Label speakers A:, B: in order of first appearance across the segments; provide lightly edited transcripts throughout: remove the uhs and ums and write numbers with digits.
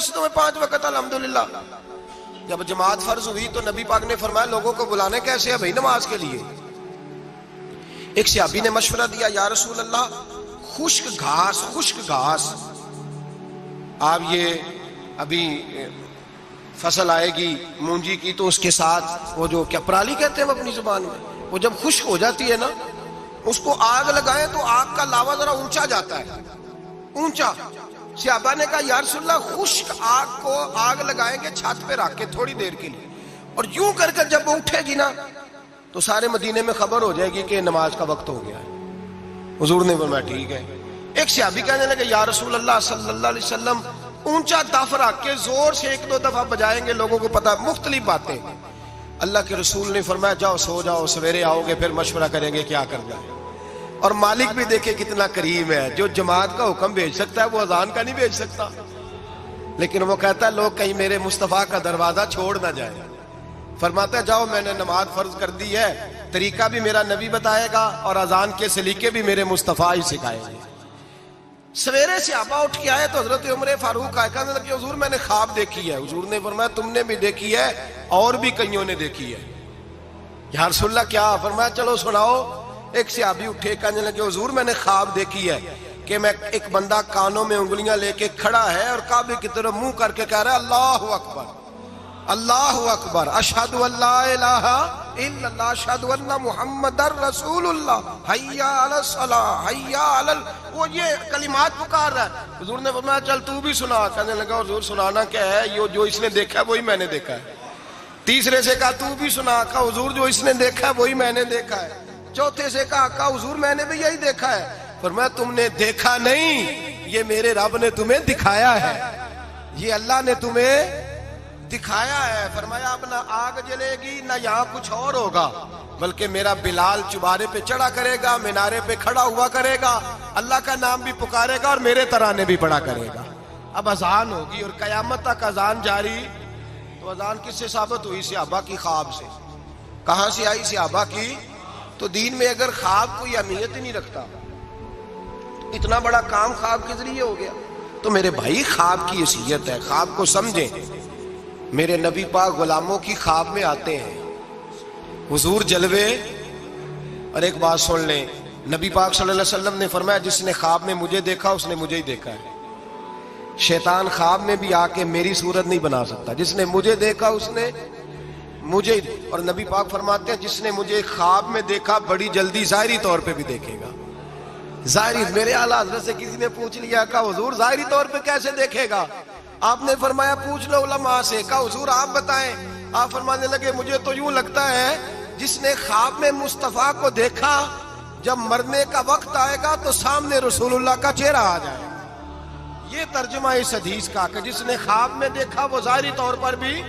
A: مسجدوں میں 5 وقت الحمدللہ. جب جماعت فرض ہوئی تو نبی پاک نے فرمایا لوگوں کو بلانے کیسے ہے بھائی نماز کے لیے. ایک صحابی نے مشورہ دیا یا رسول اللہ خشک گھاس آپ یہ ابھی فصل آئے گی مونجی کی تو اس کے ساتھ وہ جو کیا پرالی کہتے ہیں اپنی زبان میں, وہ جب خشک ہو جاتی ہے نا اس کو آگ لگائیں تو آگ کا لاوا ذرا اونچا جاتا ہے, اونچا. صحابہ نے کہا یا رسول اللہ خشک آگ کو آگ لگائیں گے چھت پہ رکھ کے تھوڑی دیر کے لیے, اور یوں کر کے جب وہ اٹھے گی نا تو سارے مدینے میں خبر ہو جائے گی کہ نماز کا وقت ہو گیا ہے. حضور نے فرمایا ٹھیک ہے. ایک صحابی کہنے لگے یا رسول اللہ صلی اللہ علیہ وسلم اونچا دف رکھ کے زور سے 1-2 دفعہ بجائیں گے لوگوں کو پتا, مختلف باتیں. اللہ کے رسول نے فرمایا جاؤ سو جاؤ, سویرے آؤ گے پھر مشورہ کریں گے کیا کرنا ہے. اور مالک بھی دیکھے کتنا کریم ہے, جو جماعت کا حکم بھیج سکتا ہے وہ اذان کا نہیں بھیج سکتا, لیکن وہ کہتا ہے لوگ کہیں میرے مصطفیٰ کا دروازہ چھوڑ نہ جائے. فرماتا ہے جاؤ میں نے نماز فرض کر دی ہے, طریقہ بھی میرا نبی بتائے گا اور اذان کے سلیقے بھی میرے مصطفیٰ ہی سکھائے گے. سویرے صحابہ اٹھ کے آئے تو حضرت عمر فاروق آئے, کہنے لگے حضور میں نے خواب دیکھی ہے. حضور نے فرمایا تم نے بھی دیکھی ہے اور بھی کئیوں نے دیکھی ہے. یا رسول اللہ کیا؟ فرمایا چلو سناؤ. ایک صحابی اٹھے کہنے لگے حضور میں نے خواب دیکھی ہے کہ میں ایک بندہ کانوں میں انگلیاں لے کے کھڑا ہے اور کعبے کی طرف منہ کر کے کہہ رہا ہے اللہ اکبر اللہ اکبر اشہد ان لا الہ الا اللہ اشہد ان محمد رسول اللہ حی علی الصلاۃ حی علی وہ یہ کلمات پکار رہا ہے. حضور نے فرمایا چل تو بھی سنا. کہنے لگا حضور سنانا کیا ہے, یہ جو اس نے دیکھا ہے وہی میں نے دیکھا ہے. تیسرے سے کہا تو بھی سنا. کہا حضور جو اس نے دیکھا ہے وہی میں نے دیکھا ہے. چوتھے سے کہا حضور میں نے بھی یہی دیکھا ہے. فرمایا تم نے دیکھا نہیں, یہ میرے رب نے تمہیں دکھایا ہے, یہ اللہ نے تمہیں دکھایا ہے. فرمایا اب نہ آگ جلے گی نہ یہاں کچھ اور ہوگا, بلکہ میرا بلال چبارے پہ چڑھا کرے گا, مینارے پہ کھڑا ہوا کرے گا, اللہ کا نام بھی پکارے گا اور میرے ترانے بھی پڑھا کرے گا. اب اذان ہوگی اور قیامت تک اذان جاری. تو اذان کس سے ثابت ہوئی؟ صحابہ کی خواب سے. کہاں سے آئی صحابہ کی؟ تو دین میں اگر خواب کوئی اہمیت ہی نہیں رکھتا, اتنا بڑا کام خواب کے ذریعے ہو گیا, تو میرے بھائی خواب کی حیثیت ہے, خواب کو سمجھیں. میرے نبی پاک غلاموں کی خواب میں آتے ہیں, حضور جلوے. اور ایک بات سن لیں, نبی پاک صلی اللہ علیہ وسلم نے فرمایا جس نے خواب میں مجھے دیکھا اس نے مجھے ہی دیکھا ہے. شیطان خواب میں بھی آ کے میری صورت نہیں بنا سکتا, جس نے مجھے دیکھا اس نے مجھے. اور نبی پاک فرماتے ہیں جس نے مجھے خواب میں دیکھا بڑی جلدی ظاہری طور پہ بھی دیکھے گا. ظاہری, میرے اعلیٰ حضرت سے کسی نے پوچھ لیا کہا حضور ظاہری طور پہ کیسے دیکھے گا؟ آپ نے فرمایا پوچھ لو علماء سے. کہا حضور آپ بتائیں. آپ فرمانے لگے مجھے تو یوں لگتا ہے جس نے خواب میں مصطفیٰ کو دیکھا جب مرنے کا وقت آئے گا تو سامنے رسول اللہ کا چہرہ آ جائے گا. یہ ترجمہ اس حدیث کا کہ جس نے خواب میں دیکھا وہ ظاہری طور پر بھی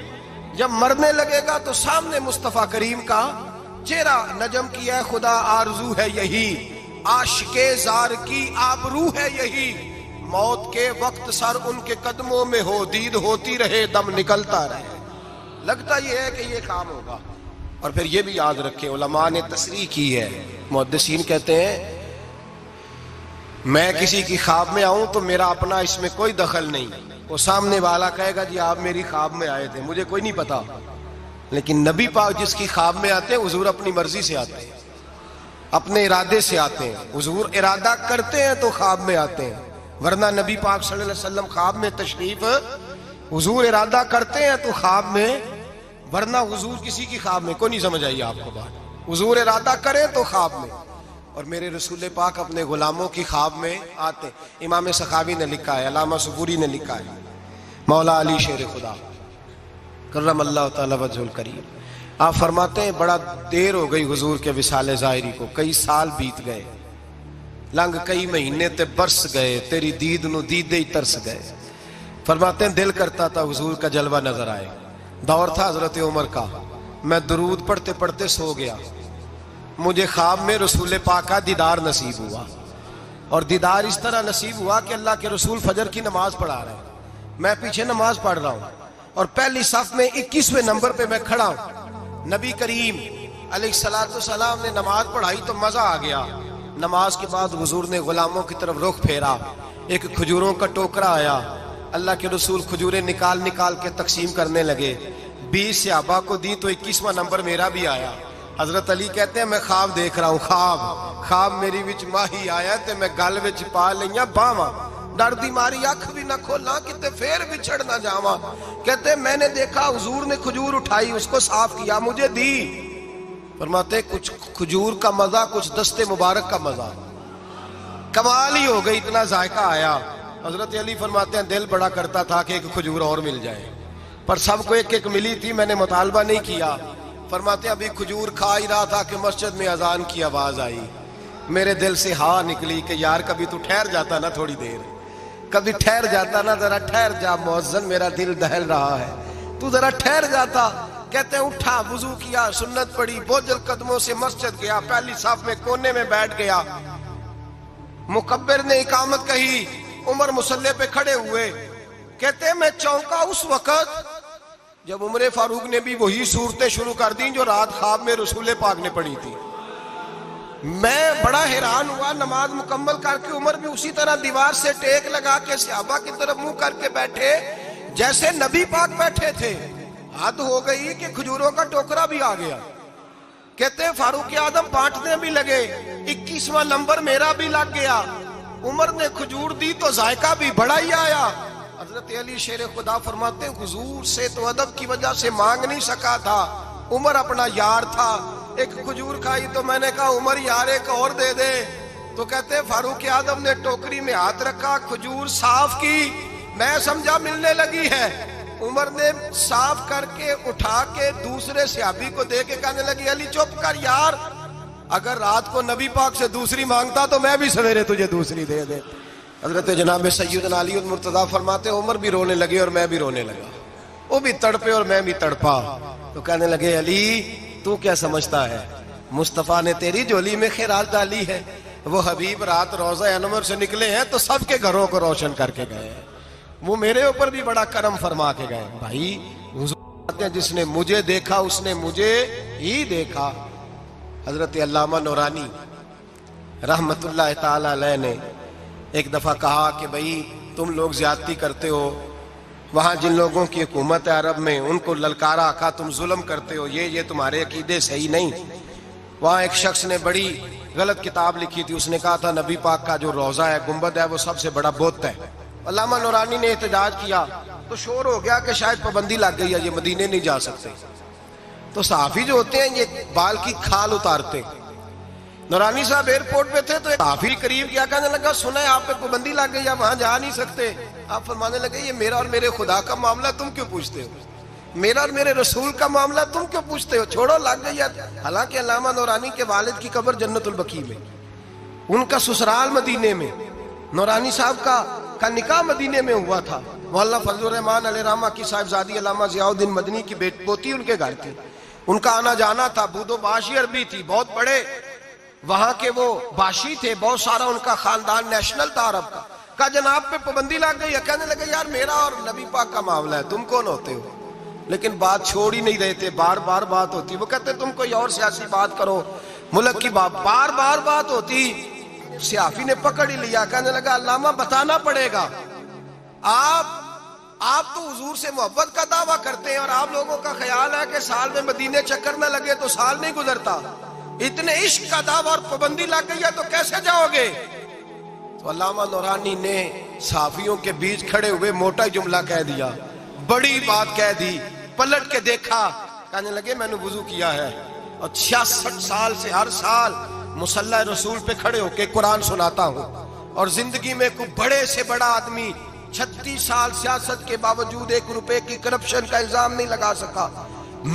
A: جب مرنے لگے گا تو سامنے مصطفیٰ کریم کا چہرہ. نجم کی ہے خدا آرزو ہے یہی, عاشق زار کی آبرو ہے یہی, موت کے وقت سر ان کے قدموں میں ہو, دید ہوتی رہے دم نکلتا رہے. لگتا یہ ہے کہ یہ کام ہوگا. اور پھر یہ بھی یاد رکھیں علماء نے تصریح کی ہے, محدثین کہتے ہیں میں کسی کی خواب میں آؤں تو میرا اپنا اس میں کوئی دخل نہیں. وہ سامنے والا کہے گا جی آپ میری خواب میں آئے تھے, مجھے کوئی نہیں پتا. لیکن نبی پاک جس کی خواب میں آتے ہیں حضور اپنی مرضی سے آتے ہیں, اپنے ارادے سے آتے ہیں. حضور ارادہ کرتے ہیں تو خواب میں آتے ہیں, ورنہ نبی پاک صلی اللہ علیہ وسلم خواب میں تشریف, حضور ارادہ کرتے ہیں تو خواب میں, ورنہ حضور کسی کی خواب میں کوئی نہیں. سمجھ آئیے آپ کو بات, حضور ارادہ کریں تو خواب میں. اور میرے رسول پاک اپنے غلاموں کی خواب میں آتے. امام سخاوی نے لکھا ہے, علامہ صبوری نے لکھا ہے, مولا علی شیر خدا کرم اللہ تعالی وجہ الکریم, آپ فرماتے ہیں بڑا دیر ہو گئی حضور کے وصال ظاہری کو, کئی سال بیت گئے, لنگ کئی مہینے تے برس گئے, تیری دید نو دیدے ہی ترس گئے. فرماتے ہیں دل کرتا تھا حضور کا جلوہ نظر آئے. دور تھا حضرت عمر کا, میں درود پڑھتے پڑھتے سو گیا, مجھے خواب میں رسول پاک کا دیدار نصیب ہوا. اور دیدار اس طرح نصیب ہوا کہ اللہ کے رسول فجر کی نماز پڑھا رہے ہیں, میں پیچھے نماز پڑھ رہا ہوں اور پہلی صف میں 21ویں نمبر پہ میں کھڑا ہوں. نبی کریم علیہ الصلوۃ والسلام نے نماز پڑھائی تو مزہ آ گیا. نماز کے بعد حضور نے غلاموں کی طرف رخ پھیرا, ایک کھجوروں کا ٹوکرا آیا, اللہ کے رسول کھجوریں نکال نکال کے تقسیم کرنے لگے. 20 صحابہ کو دی تو 21واں نمبر میرا بھی آیا. حضرت علی کہتے ہیں میں خواب دیکھ رہا ہوں, خواب میری وچ ماہی آیا تے میں گل وچ پا لئیاں باواں, ڈر دی ماری اکھ بھی نہ کھولا کتے پھر بچھڑ نہ جاواں. کہتے ہیں میں نے دیکھا حضور نے کھجور اٹھائی, اس کو صاف کیا, مجھے دی. فرماتے کچھ کھجور کا مزہ, کچھ دست مبارک کا مزہ, کمال ہی ہو گئی, اتنا ذائقہ آیا. حضرت علی فرماتے ہیں دل بڑا کرتا تھا کہ ایک کھجور اور مل جائے, پر سب کو ایک ایک ملی تھی, میں نے مطالبہ نہیں کیا. فرماتے ابھی کھجور کھا ہی رہا تھا کہ مسجد میں اذان کی آواز آئی. میرے دل سے ہاں نکلی کہ یار کبھی تو ٹھہر جاتا نا, تھوڑی دیر کبھی ٹھہر جاتا نا, ذرا ٹھہر جا مؤذن, میرا دل دہل رہا ہے, تو ذرا ٹھہر جاتا. کہتے ہیں اٹھا, وضو کیا, سنت پڑھی, بوجھل قدموں سے مسجد گیا, پہلی صف میں کونے میں بیٹھ گیا. مکبر نے اقامت کہی, عمر مصلی پہ کھڑے ہوئے. کہتے ہیں میں چونکا اس وقت جب عمر فاروق نے بھی وہی صورتیں شروع کر دیں جو رات خواب میں رسول پاک نے پڑھی تھی. میں بڑا حیران ہوا, نماز مکمل کر کے عمر بھی اسی طرح دیوار سے ٹیک لگا کے صحابہ کی طرف منہ کر کے بیٹھے جیسے نبی پاک بیٹھے تھے. حد ہو گئی کہ کھجوروں کا ٹوکرا بھی آ گیا. کہتے ہیں فاروق اعظم بانٹنے بھی لگے, 21واں نمبر میرا بھی لگ گیا. عمر نے کھجور دی تو ذائقہ بھی بڑا ہی آیا. حضرت علی شیر خدا فرماتے ہیں حضور سے تو ادب کی وجہ سے مانگ نہیں سکا تھا, عمر اپنا یار تھا. ایک کھجور کھائی تو میں نے کہا عمر یار ایک اور دے دے. تو کہتے ہیں فاروق اعظم نے ٹوکری میں ہاتھ رکھا, کھجور صاف کی, میں سمجھا ملنے لگی ہے. عمر نے صاف کر کے اٹھا کے دوسرے صحابی کو دے کے کہنے لگی علی چپ کر یار, اگر رات کو نبی پاک سے دوسری مانگتا تو میں بھی سویرے تجھے دوسری دے دے. حضرت جناب سیدنا علی المرتضیٰ فرماتے عمر بھی رونے لگے اور میں بھی رونے لگا, وہ بھی تڑپے اور میں بھی تڑپا. تو کہنے لگے علی تو کیا سمجھتا ہے, مصطفیٰ نے تیری جولی میں خیرات ڈالی ہے. وہ حبیب رات روضہ انور سے نکلے ہیں تو سب کے گھروں کو روشن کر کے گئے ہیں, وہ میرے اوپر بھی بڑا کرم فرما کے گئے. بھائی حضور جس نے مجھے دیکھا اس نے مجھے ہی دیکھا. حضرت علامہ نورانی رحمت اللہ تعالی علیہ نے ایک دفعہ کہا کہ بھئی تم لوگ زیادتی کرتے ہو, وہاں جن لوگوں کی حکومت ہے عرب میں ان کو للکارا, کہا تم ظلم کرتے ہو, یہ تمہارے عقیدے صحیح نہیں. وہاں ایک شخص نے بڑی غلط کتاب لکھی تھی, اس نے کہا تھا نبی پاک کا جو روضہ ہے گنبد ہے وہ سب سے بڑا بت ہے. علامہ نورانی نے احتجاج کیا تو شور ہو گیا کہ شاید پابندی لگ گئی ہے, یہ مدینے نہیں جا سکتے. تو صحافی جو ہوتے ہیں یہ بال کی کھال اتارتے. نورانی صاحب ایئرپورٹ پہ تھے تو صحافی قریب کیا, کہنے لگا سنا ہے آپ پہ پابندی لگ گئی ہے, وہاں جا نہیں سکتے. آپ فرمانے لگے یہ میرا اور میرے خدا کا معاملہ تم کیوں پوچھتے ہو, میرا اور میرے رسول کا معاملہ تم کیوں پوچھتے ہو, چھوڑو لگ گئی ہے. حالانکہ علامہ نورانی کے والد کی قبر جنت البقیع میں, ان کا سسرال مدینے میں, نورانی صاحب کا نکاح مدینے میں ہوا تھا. مولانا فضل الرحمان علیہ رحمہ کی صاحبزادی علامہ ضیاء الدین مدنی کی پوتی ان کے گھر تھی, ان کا آنا جانا تھا. بودو باشی عربی تھی, بہت بڑے وہاں کے وہ باشی تھے, بہت سارا ان کا خاندان نیشنل تھا عرب کا. کہا جناب پہ پابندی لگ گئی ہے. کہنے لگے یار میرا اور نبی پاک کا معاملہ ہے, تم کون ہوتے ہو. لیکن بات چھوڑ ہی نہیں رہے تھے, بار بار بات ہوتی. وہ کہتے تم کوئی اور سیاسی بات کرو, ملک کی بات, بار بار بات ہوتی. صحافی نے پکڑ ہی لیا, کہنے لگا علامہ بتانا پڑے گا, آپ تو حضور سے محبت کا دعویٰ کرتے ہیں اور آپ لوگوں کا خیال ہے کہ سال میں مدینے چکر نہ لگے تو سال نہیں گزرتا. اتنے عشق کا دعویٰ اور پابندی لگ گئی ہے تو کیسے جاؤ گے. تو علامہ نورانی نے صحافیوں کے بیچ کھڑے ہوئے موٹا جملہ کہہ دیا, بڑی بات کہہ دی. پلٹ کے دیکھا, کہنے لگے میں نے وضو کیا ہے اور 66 سال سے ہر سال مصلی رسول پہ کھڑے ہو کے قرآن سناتا ہوں, اور زندگی میں کوئی بڑے سے بڑا آدمی 36 سال سیاست کے باوجود 1 روپے کی کرپشن کا الزام نہیں لگا سکا.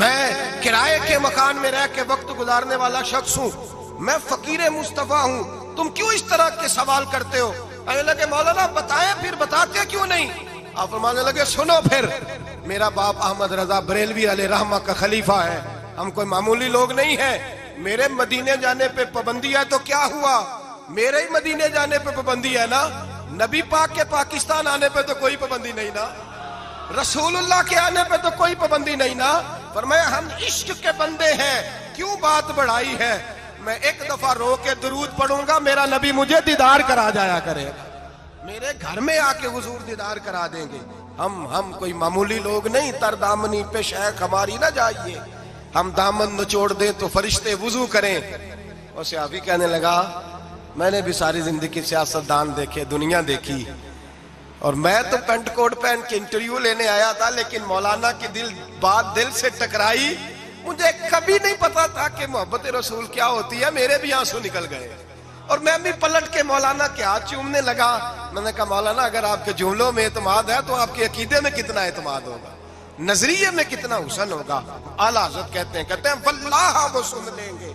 A: میں کرائے کے مکان میں رہ کے وقت گزارنے والا شخص ہوں, میں فقیر مصطفیٰ ہوں, تم کیوں اس طرح کے سوال کرتے ہو. کہنے لگے مولانا بتائیں, پھر بتاتے کیوں نہیں. آپ فرمانے لگے سنو پھر, میرا باپ احمد رضا بریلوی علیہ رحمہ کا خلیفہ ہے, ہم کوئی معمولی لوگ نہیں ہیں. میرے مدینے جانے پہ پابندی ہے تو کیا ہوا, میرے ہی مدینے جانے پہ پابندی ہے نا, نبی پاک کے پاکستان آنے پہ تو کوئی پابندی نہیں نا, رسول اللہ کے آنے پہ تو کوئی پابندی نہیں نا. فرمایا ہم عشق کے بندے ہیں, کیوں بات بڑھائی ہے. میں ایک دفعہ رو کے درود پڑھوں گا, میرا نبی مجھے دیدار کرا جایا کرے. میرے گھر میں آ کے حضور دیدار کرا دیں گے. ہم کوئی معمولی لوگ نہیں, تر دامنی پہ شیخ ہماری نہ جائیے, ہم دامن نچوڑ دیں تو فرشتے وضو کریں. اور صحابی کہنے لگا میں نے بھی ساری زندگی سیاستدان دیکھے, دنیا دیکھی, اور میں تو پینٹ کوٹ پہن کے انٹرویو لینے آیا تھا, لیکن مولانا کی بات دل سے ٹکرائی. مجھے کبھی نہیں پتا تھا کہ محبت رسول کیا ہوتی ہے. میرے بھی آنسو نکل گئے اور میں بھی پلٹ کے مولانا کے ہاتھ چومنے لگا. میں نے کہا مولانا اگر آپ کے جملوں میں اعتماد ہے تو آپ کے عقیدے میں کتنا اعتماد ہوگا, نظریے میں کتنا حسن ہوگا. اعلیٰ حضرت کہتے ہیں واللہ وہ سن لیں گے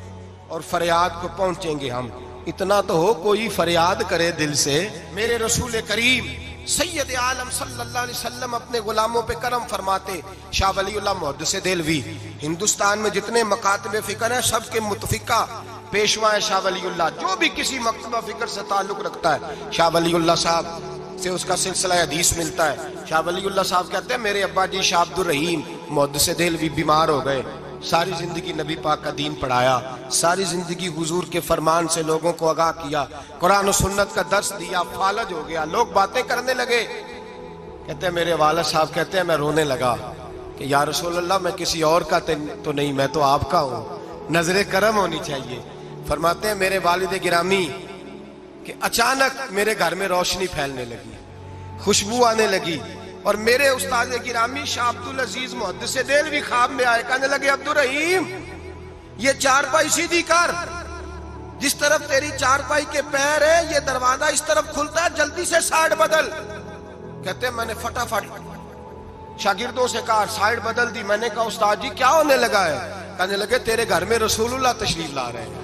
A: اور فریاد کو پہنچیں گے ہم. اتنا تو ہو کوئی فریاد کرے دل سے. میرے رسول کریم سید عالم صلی اللہ علیہ وسلم اپنے غلاموں پہ کرم فرماتے. شاہ ولی اللہ محدث دہلوی ہندوستان میں جتنے مکاتب فکر ہیں سب کے متفقہ پیشوا ہے شاہ ولی اللہ. جو بھی کسی مکتبہ فکر سے تعلق رکھتا ہے شاہ ولی اللہ صاحب سے اس کا سلسلہ حدیث ملتا ہے. شاہ ولی اللہ صاحب کہتے ہیں میرے ابا جی شاہ عبد الرحیم محدث دہلوی بیمار ہو گئے, ساری زندگی نبی پاک کا دین پڑھایا, ساری زندگی حضور کے فرمان سے لوگوں کو آگاہ کیا, قرآن و سنت کا درس دیا, فالج ہو گیا, لوگ باتیں کرنے لگے. کہتے ہیں میرے والد صاحب کہتے ہیں میں رونے لگا کہ یا رسول اللہ میں کسی اور کا تو نہیں, میں تو آپ کا ہوں, نظر کرم ہونی چاہیے. فرماتے ہیں میرے والد گرامی کہ اچانک میرے گھر میں روشنی پھیلنے لگی, خوشبو آنے لگی, اور میرے استاد گرامی شاہ عبدالعزیز محدث دہلوی خواب میں آئے. کہنے لگے عبد الرحیم یہ چارپائی سیدھی کر, جس طرف تیری چارپائی کے پیر ہے یہ دروازہ اس طرف کھلتا ہے, جلدی سے سائیڈ بدل. کہتے ہیں میں نے فٹافٹ شاگردوں سے کہا سائیڈ بدل دی. میں نے کہا استاد جی کیا ہونے لگا ہے؟ کہنے لگے تیرے گھر میں رسول اللہ تشریف لا رہے ہیں,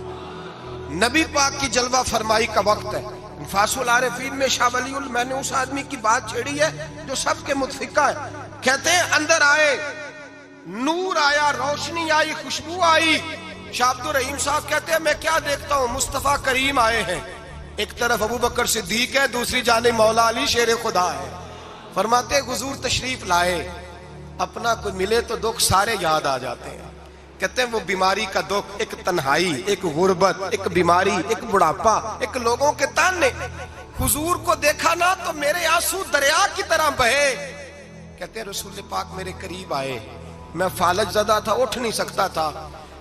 A: نبی پاک کی جلوہ فرمائی کا وقت ہے. انفاس العارفین میں شاہ ولی اللہ میں نے اس آدمی کی بات چھیڑی ہے جو سب کے متفقہ ہے. کہتے ہیں اندر آئے, نور آیا, روشنی آئی, خوشبو آئی. شاہ عبد الرحیم صاحب کہتے ہیں میں کیا دیکھتا ہوں, مصطفیٰ کریم آئے ہیں, ایک طرف ابو بکر صدیق ہے, دوسری جانب مولا علی شیر خدا ہے. فرماتے حضور تشریف لائے, اپنا کوئی ملے تو دکھ سارے یاد آ جاتے ہیں. کہتے ہیں وہ بیماری کا دکھ, ایک تنہائی, ایک غربت, ایک بیماری, ایک بڑھاپا, ایک لوگوں کے تانے. حضور کو دیکھا نا تو میرے آنسو دریا کی طرح بہے. کہتے ہیں رسول پاک میرے قریب آئے, میں فالج زدہ تھا, اٹھ نہیں سکتا تھا,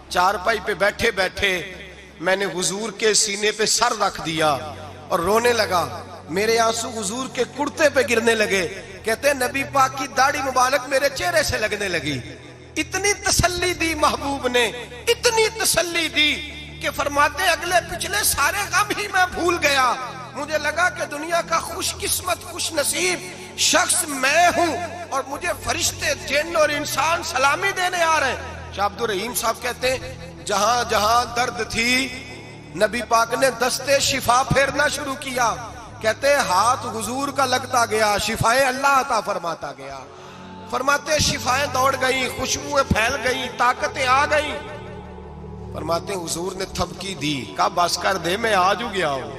A: چارپائی پہ بیٹھے بیٹھے میں نے حضور کے سینے پہ سر رکھ دیا اور رونے لگا. میرے آنسو حضور کے کرتے پہ گرنے لگے. کہتے ہیں نبی پاک کی داڑھی مبارک میرے چہرے سے لگنے لگی. اتنی تسلی دی محبوب نے, اتنی تسلی دی کہ فرماتے اگلے پچھلے سارے غم ہی میں بھول گیا. مجھے لگا کہ دنیا کا خوش قسمت خوش نصیب شخص میں ہوں اور مجھے فرشتے جن اور انسان سلامی دینے آ رہے ہیں. شاہ عبد الرحیم صاحب کہتے ہیں جہاں جہاں درد تھی نبی پاک نے دستے شفا پھیرنا شروع کیا. کہتے ہیں ہاتھ حضور کا لگتا گیا, شفائیں اللہ عطا فرماتا گیا. فرماتے شفائیں دوڑ گئیں, خوشبوئیں پھیل گئیں, طاقتیں آ گئیں. فرماتے حضور نے تھپکی دی, کہا بس کر دے, میں آج ہو گیا ہوں,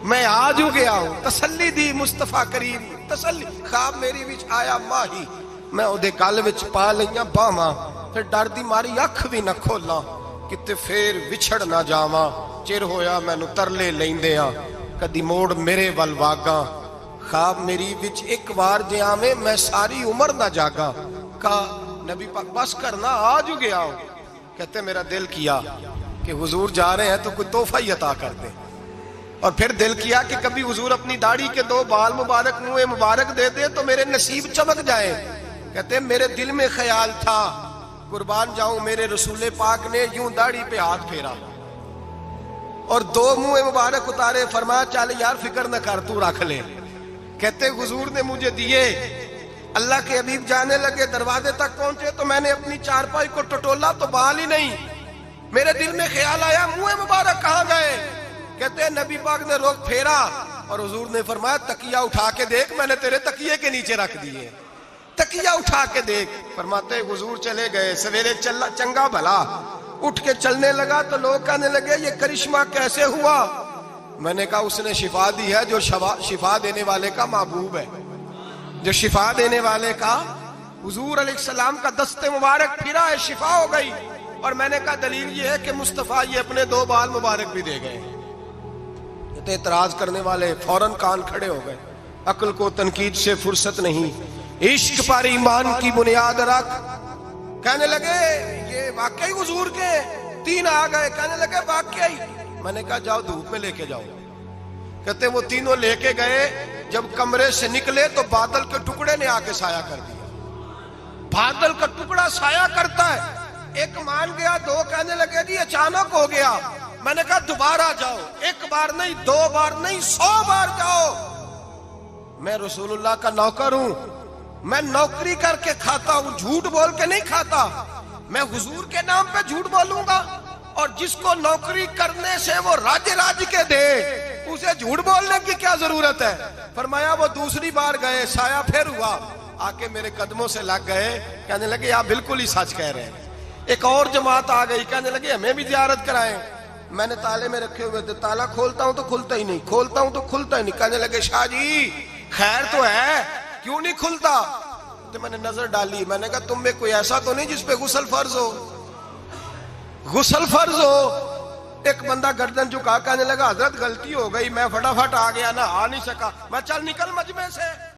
A: میں آج ہو گیا ہوں. تسلی دی مصطفیٰ کریم, تسلی. خواب میری وچ آیا ماہی, میں اودے گل وچ پا لئیاں باواں, پھر ڈر دی ماری اکھ بھی نہ کھولاں, کتے پھر وچھڑ نہ جاواں. چر ہویا مینوں ترلے لیندیاں, کدی موڑ میرے ول واگاں. خواب میری وچ ایک بار جے آویں میں ساری عمر نہ جاگا. کہا نبی پاک بس کرنا, آج ہو گیا ہوں. کہتے میرا دل کیا کہ حضور جا رہے ہیں تو کوئی تحفہ ہی عطا کر دے, اور پھر دل کیا کہ کبھی حضور اپنی داڑھی کے 2 بال مبارک منہ مبارک دے دے تو میرے نصیب چمک جائے. کہتے میرے دل میں خیال تھا, قربان جاؤں میرے رسول پاک نے یوں داڑھی پہ ہاتھ پھیرا اور 2 منہ مبارک اتارے. فرمایا چل یار فکر نہ کر, تو رکھ لے. کہتے حضور نے مجھے دیے. اللہ کے حبیب جانے لگے, دروازے تک پہنچے تو میں نے اپنی چارپائی کو ٹٹولا تو بال ہی نہیں. میرے دل میں خیال آیا منہ مبارک کہاں گئے. کہتے ہیں نبی پاک نے رخ پھیرا اور حضور نے فرمایا تکیہ اٹھا کے دیکھ, میں نے تیرے تکیے کے نیچے رکھ دیے, تکیہ اٹھا کے دیکھ. فرماتے حضور چلے گئے. سویرے چنگا بھلا اٹھ کے چلنے لگا تو لوگ کہنے لگے یہ کرشمہ کیسے ہوا. میں نے کہا اس نے شفا دی ہے, جو شفا دینے والے کا محبوب ہے, جو شفا دینے والے کا حضور علیہ السلام کا دست مبارک پھرا ہے, شفا ہو گئی. اور میں نے کہا دلیل یہ ہے کہ مصطفیٰ یہ اپنے 2 بال مبارک بھی دے گئے. تو اعتراض کرنے والے فوراً کان کھڑے ہو گئے. عقل کو تنقید سے فرصت نہیں، عشق پر ایمان کی بنیاد رکھ. کہنے لگے یہ واقعی حضور کے 3 آ گئے. کہنے لگے واقعی. میں نے کہا جاؤ دھوپ میں لے کے جاؤ. کہتے وہ تینوں لے کے گئے. جب کمرے سے نکلے تو بادل کے ٹکڑے نے آ کے سایہ کر دیا. بادل کا ٹکڑا سایہ کرتا ہے. ایک مان گیا، 2 کہنے لگے جی اچانک ہو گیا. میں نے کہا دوبارہ جاؤ، 1 بار نہیں، 2 بار نہیں، 100 بار جاؤ. میں رسول اللہ کا نوکر ہوں، میں نوکری کر کے کھاتا ہوں، جھوٹ بول کے نہیں کھاتا. میں حضور کے نام پہ جھوٹ بولوں گا؟ اور جس کو نوکری کرنے سے وہ راج کے دے اسے جھوٹ بولنے کی کیا ضرورت ہے؟ فرمایا وہ دوسری بار گئے، سایہ پھر ہوا، آ کے میرے قدموں سے لگ گئے. کہنے لگے آپ بالکل ہی سچ کہہ رہے ہیں. ایک اور جماعت آ گئی، کہنے لگے ہمیں بھی زیارت کرائیں. میں نے تالے میں رکھے ہوئے تھے، تالا کھولتا ہوں تو کھلتا ہی نہیں، کھولتا ہوں تو کھلتا ہی نہیں. کہنے لگے شاہ جی خیر تو ہے، کیوں نہیں کھلتا؟ تو میں نے نظر ڈالی. میں نے کہا تم میں کوئی ایسا تو نہیں جس پہ غسل فرض ہو؟ غسل فرض ہو. ایک بندہ گردن جھکا، کہنے لگا حضرت غلطی ہو گئی، میں فٹافٹ آ گیا، نہ آ نہیں سکا. میں چل نکل مجمع سے.